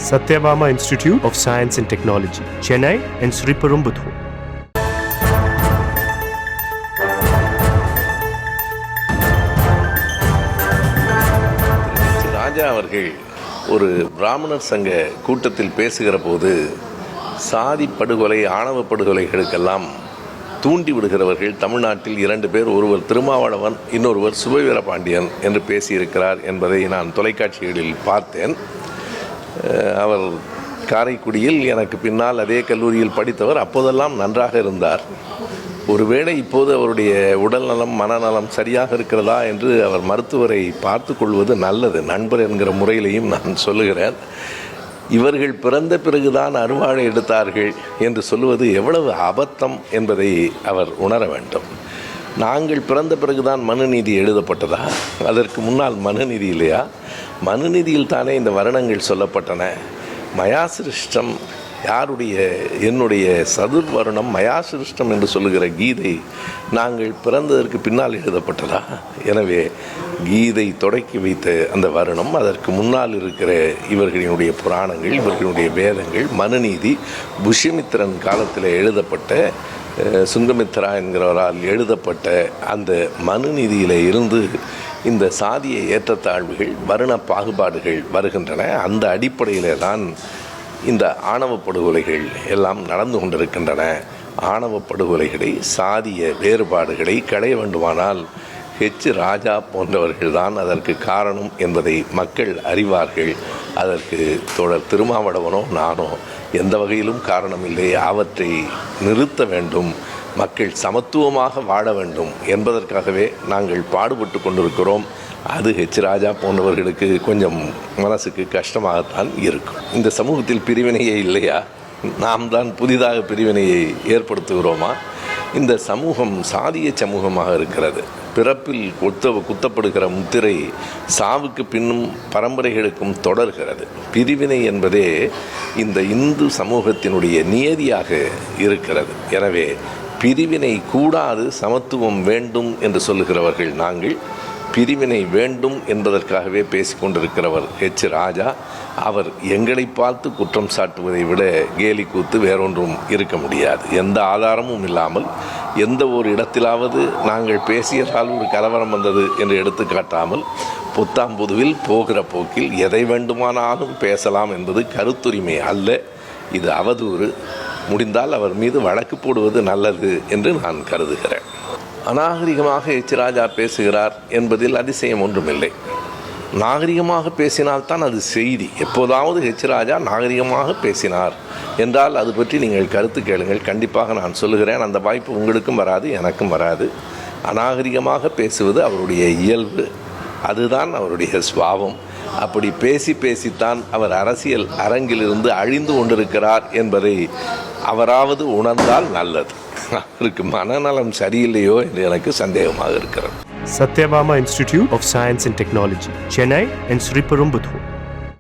Satyabama Institute of Science and Technology, Chennai and Sriperumbudur. ராஜா அவர்கள் ஒரு பிராமணர் சங்க கூட்டத்தில் பேசுகிற போது சாதி படுகொலை, ஆணவ படுகொலைகளுக்கெல்லாம் தூண்டி விடுகிறவர்கள் தமிழ்நாட்டில் 2 பேர், ஒருவர் திருமாவளவன், இன்னொருவர் சுபவீரபாண்டியன் என்று பேசியிருக்கிறார் என்பதை நான் தொலைக்காட்சிகளில் பார்த்தேன். அவர் காரைக்குடியில் எனக்கு பின்னால் அதே கல்லூரியில் படித்தவர். அப்போதெல்லாம் நன்றாக இருந்தார். ஒருவேளை இப்போது அவருடைய உடல்நலம், மனநலம் சரியாக இருக்கிறதா என்று அவர் மருத்துவரை பார்த்து கொள்வது நல்லது. நண்பர் என்கிற முறையிலையும் நான் சொல்லுகிறேன். இவர்கள் பிறந்த பிறகுதான் அருவாளை எடுத்தார்கள் என்று சொல்லுவது எவ்வளவு அபத்தம் என்பதை அவர் உணர வேண்டும். நாங்கள் பிறந்த பிறகுதான் மனுநீதி எழுதப்பட்டதா? அதற்கு முன்னால் மனுநீதி இல்லையா? மனுநீதியில் தானே இந்த வருணங்கள் சொல்லப்பட்டன. மயாசிருஷ்டம் என்னுடைய சதுர்வருணம் மயாசிருஷ்டம் என்று சொல்லுகிற கீதை நாங்கள் பிறந்ததற்கு பின்னால் எழுதப்பட்டதா? எனவே கீதை தொடக்கி வைத்த அந்த வருணம், அதற்கு முன்னால் இருக்கிற இவர்களுடைய புராணங்கள், இவர்களுடைய வேதங்கள், மனுநீதி புஷ்யமித்திரன் காலத்தில் எழுதப்பட்ட, சுங்கமித்ரா என்கிறவரால் எழுதப்பட்ட அந்த மனுநீதியில் இருந்து இந்த சாதிய ஏற்றத்தாழ்வுகள், வருண பாகுபாடுகள் வருகின்றன. அந்த அடிப்படையில் தான் இந்த ஆணவ படுகொலைகள் எல்லாம் நடந்து கொண்டிருக்கின்றன. ஆணவ படுகொலைகளை, சாதிய வேறுபாடுகளை களைய வேண்டுமானால் ராஜா போன்றவர்கள் தான் அதற்கு காரணம் என்பதை மக்கள் அறிவார்கள். அதற்கு தோழர் திருமாவளவனோ நானோ எந்த வகையிலும் காரணம் இல்லை. அவற்றை நிறுத்த வேண்டும், மக்கள் சமத்துவமாக வாழ வேண்டும் என்பதற்காகவே நாங்கள் பாடுபட்டு கொண்டிருக்கிறோம். அது ராஜா போன்றவர்களுக்கு கொஞ்சம் மனசுக்கு கஷ்டமாகத்தான் இருக்கும். இந்த சமூகத்தில் பிரிவினையே இல்லையா? நாம் தான் புதிதாக பிரிவினையை ஏற்படுத்துகிறோமா? இந்த சமூகம் சாதிய சமூகமாக இருக்கிறது. பிறப்பில் குத்தப்படுகிற முத்திரை சாவுக்கு பின்னும் பரம்பரைகளுக்கும் தொடர்கிறது. பிரிவினை என்பதே இந்த இந்து சமூகத்தினுடைய நியதியாக இருக்கிறது. எனவே பிரிவினை கூடாது, சமத்துவம் வேண்டும் என்று சொல்லுகிறவர்கள் நாங்கள். பிரிவினை வேண்டும் என்பதற்காகவே பேசிக்கொண்டிருக்கிறவர் ராஜா. அவர் எங்களை பார்த்து குற்றம் சாட்டுவதை விட கேலி கூத்து வேறொன்றும் இருக்க முடியாது. எந்த ஆதாரமும் இல்லாமல் எந்த ஒரு இடத்திலாவது நாங்கள் பேசியதால் ஒரு கலவரம் வந்தது என்று எடுத்துக்காட்டாமல் புத்தாம்புதுவில் போகிற போக்கில் எதை வேண்டுமானாலும் பேசலாம் என்பது கருத்துரிமை அல்ல, இது அவதூறு. முடிந்தால் அவர் மீது வழக்கு போடுவது நல்லது என்று நான் கருதுகிறேன். அநாகரிகமாக ராஜா பேசுகிறார் என்பதில் அதிசயம் ஒன்றுமில்லை. நாகரிகமாக பேசினால்தான் அது செய்தி. எப்போதாவது ராஜா நாகரிகமாக பேசினார் என்றால் அது பற்றி நீங்கள் கருத்து கேளுங்கள், கண்டிப்பாக நான் சொல்லுகிறேன். அந்த வாய்ப்பு உங்களுக்கும் வராது, எனக்கும் வராது. அநாகரிகமாக பேசுவது அவருடைய இயல்பு, அதுதான் அவருடைய சுபாவம். அப்படி பேசித்தான் அவர் அரசியல் அரங்கிலிருந்து அழிந்து கொண்டிருக்கிறார் என்பதை அவராவது உணர்ந்தால் நல்லது. அவருக்கு மனநலம் சரியில்லையோ என்று எனக்கு சந்தேகமாக இருக்கிறது. Satyabama Institute of Science and Technology, Chennai and Sriperumbudur.